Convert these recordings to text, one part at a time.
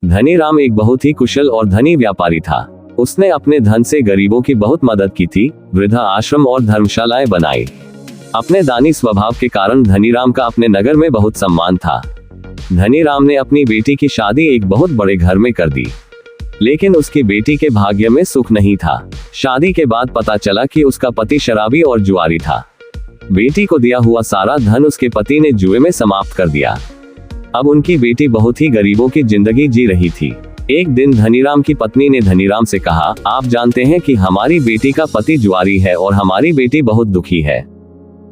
धनीराम एक बहुत ही कुशल और धनी व्यापारी था। उसने अपने धन से गरीबों की बहुत मदद की थी, वृद्धा आश्रम और धर्मशालाएं बनाई। अपने दानी स्वभाव के कारण धनीराम का अपने नगर में बहुत सम्मान था। धनीराम ने अपनी बेटी की शादी एक बहुत बड़े घर में कर दी, लेकिन उसकी बेटी के भाग्य में सुख नहीं था। शादी के बाद पता चला कि उसका पति शराबी और जुआरी था। बेटी को दिया हुआ सारा धन उसके पति ने जुए में समाप्त कर दिया। अब उनकी बेटी बहुत ही गरीबों की जिंदगी जी रही थी। एक दिन धनीराम की पत्नी ने धनीराम से कहा, आप जानते हैं कि हमारी बेटी का पति जुआरी है और हमारी बेटी बहुत दुखी है।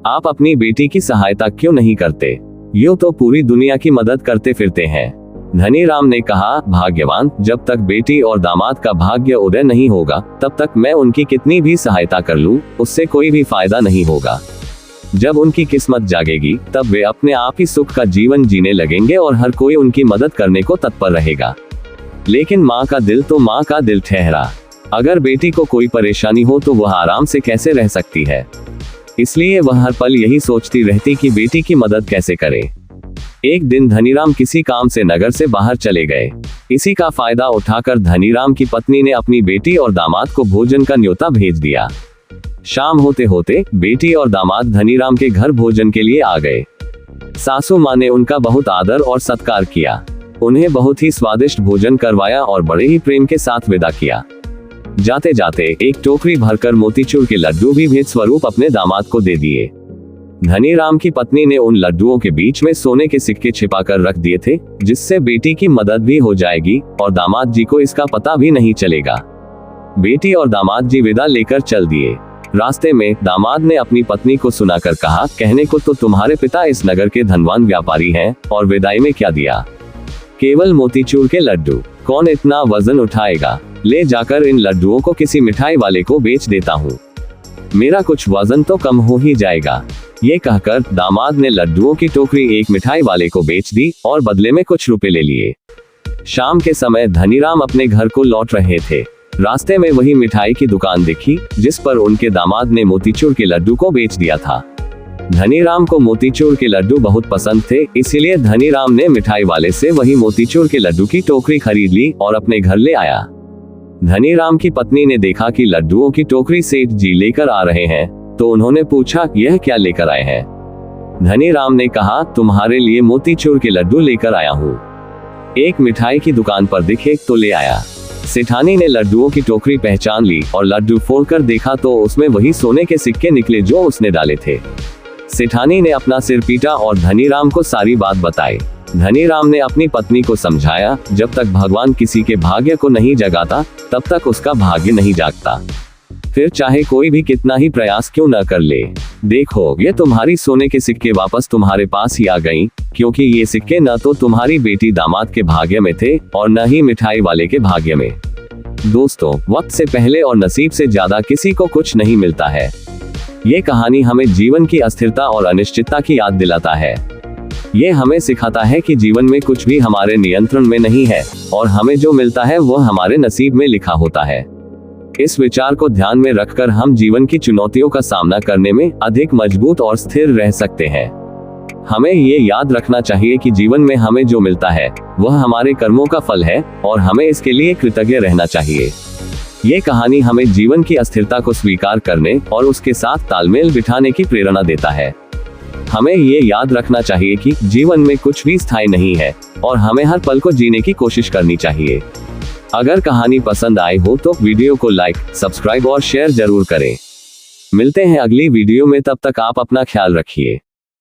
आप अपनी बेटी की सहायता क्यों नहीं करते? यूं तो पूरी दुनिया की मदद करते फिरते हैं। धनीराम ने कहा, भाग्यवान, जब तक बेटी और दामाद का भाग्य उदय नहीं होगा तब तक मैं उनकी कितनी भी सहायता कर लूं, उससे कोई भी फायदा नहीं होगा। जब उनकी किस्मत जागेगी तब वे अपने आप ही सुख का जीवन जीने लगेंगे और हर कोई उनकी मदद करने को तत्पर रहेगा। लेकिन माँ का दिल तो माँ का दिल ठहरा। अगर बेटी को कोई परेशानी हो तो वह आराम से कैसे रह सकती है? इसलिए वह हर पल यही सोचती रहती कि बेटी की मदद कैसे करे। एक दिन धनीराम किसी काम से नगर से बाहर चले गए। इसी का फायदा उठाकर धनीराम की पत्नी ने अपनी बेटी और दामाद को भोजन का न्योता भेज दिया। शाम होते होते बेटी और दामाद धनीराम के घर भोजन के लिए आ गए। सासू माँ ने उनका बहुत आदर और सत्कार किया, उन्हें बहुत ही स्वादिष्ट भोजन करवाया और बड़े ही प्रेम के साथ विदा किया। जाते जाते एक टोकरी भरकर मोतीचूर के लड्डू भी भेंट स्वरूप अपने दामाद को दे दिए। धनीराम की पत्नी ने उन लड्डुओं के बीच में सोने के सिक्के छिपाकर रख दिए थे, जिससे बेटी की मदद भी हो जाएगी और दामाद जी को इसका पता भी नहीं चलेगा। बेटी और दामाद जी विदा लेकर चल दिए। रास्ते में दामाद ने अपनी पत्नी को सुनाकर कहा, कहने को तो तुम्हारे पिता इस नगर के धनवान व्यापारी हैं और विदाई में क्या दिया? केवल मोतीचूर के लड्डू। कौन इतना वजन उठाएगा? ले जाकर इन लड्डुओं को किसी मिठाई वाले को बेच देता हूँ, मेरा कुछ वजन तो कम हो ही जाएगा। ये कहकर दामाद ने लड्डुओं की टोकरी एक मिठाई वाले को बेच दी और बदले में कुछ रुपए ले लिए। शाम के समय धनीराम अपने घर को लौट रहे थे। रास्ते में वही मिठाई की दुकान दिखी जिस पर उनके दामाद ने मोतीचूर के लड्डू को बेच दिया था। धनीराम को मोतीचूर के लड्डू बहुत पसंद थे, इसीलिए धनीराम ने मिठाई वाले से वही मोतीचूर के लड्डू की टोकरी खरीद ली और अपने घर ले आया। धनीराम की पत्नी ने देखा कि लड्डुओं की टोकरी सेठ जी लेकर आ रहे हैं, तो उन्होंने पूछा, यह क्या लेकर आए हैं? धनीराम ने कहा, तुम्हारे लिए मोतीचूर के लड्डू लेकर आया हूँ। एक मिठाई की दुकान पर दिखे तो ले आया। सेठानी ने लड्डुओं की टोकरी पहचान ली और लड्डू फोड़कर देखा तो उसमें वही सोने के सिक्के निकले जो उसने डाले थे। सेठानी ने अपना सिर पीटा और धनीराम को सारी बात बताई। धनीराम ने अपनी पत्नी को समझाया, जब तक भगवान किसी के भाग्य को नहीं जगाता तब तक उसका भाग्य नहीं जागता, फिर चाहे कोई भी कितना ही प्रयास क्यों न कर ले। देखो, ये तुम्हारी सोने के सिक्के वापस तुम्हारे पास ही आ गई, क्योंकि ये सिक्के न तो तुम्हारी बेटी दामाद के भाग्य में थे और न ही मिठाई वाले के भाग्य में। दोस्तों, वक्त से पहले और नसीब से ज्यादा किसी को कुछ नहीं मिलता है। ये कहानी हमें जीवन की अस्थिरता और अनिश्चितता की याद दिलाता है। ये हमें सिखाता है कि जीवन में कुछ भी हमारे नियंत्रण में नहीं है और हमें जो मिलता है वह हमारे नसीब में लिखा होता है। इस विचार को ध्यान में रखकर हम जीवन की चुनौतियों का सामना करने में अधिक मजबूत और स्थिर रह सकते हैं। हमें ये याद रखना चाहिए कि जीवन में हमें जो मिलता है वह हमारे कर्मों का फल है और हमें इसके लिए कृतज्ञ रहना चाहिए। ये कहानी हमें जीवन की अस्थिरता को स्वीकार करने और उसके साथ तालमेल बिठाने की प्रेरणा देता है। हमें ये याद रखना चाहिए कि जीवन में कुछ भी स्थायी नहीं है और हमें हर पल को जीने की कोशिश करनी चाहिए। अगर कहानी पसंद आई हो तो वीडियो को लाइक, सब्सक्राइब और शेयर जरूर करें। मिलते हैं अगली वीडियो में, तब तक आप अपना ख्याल रखिए।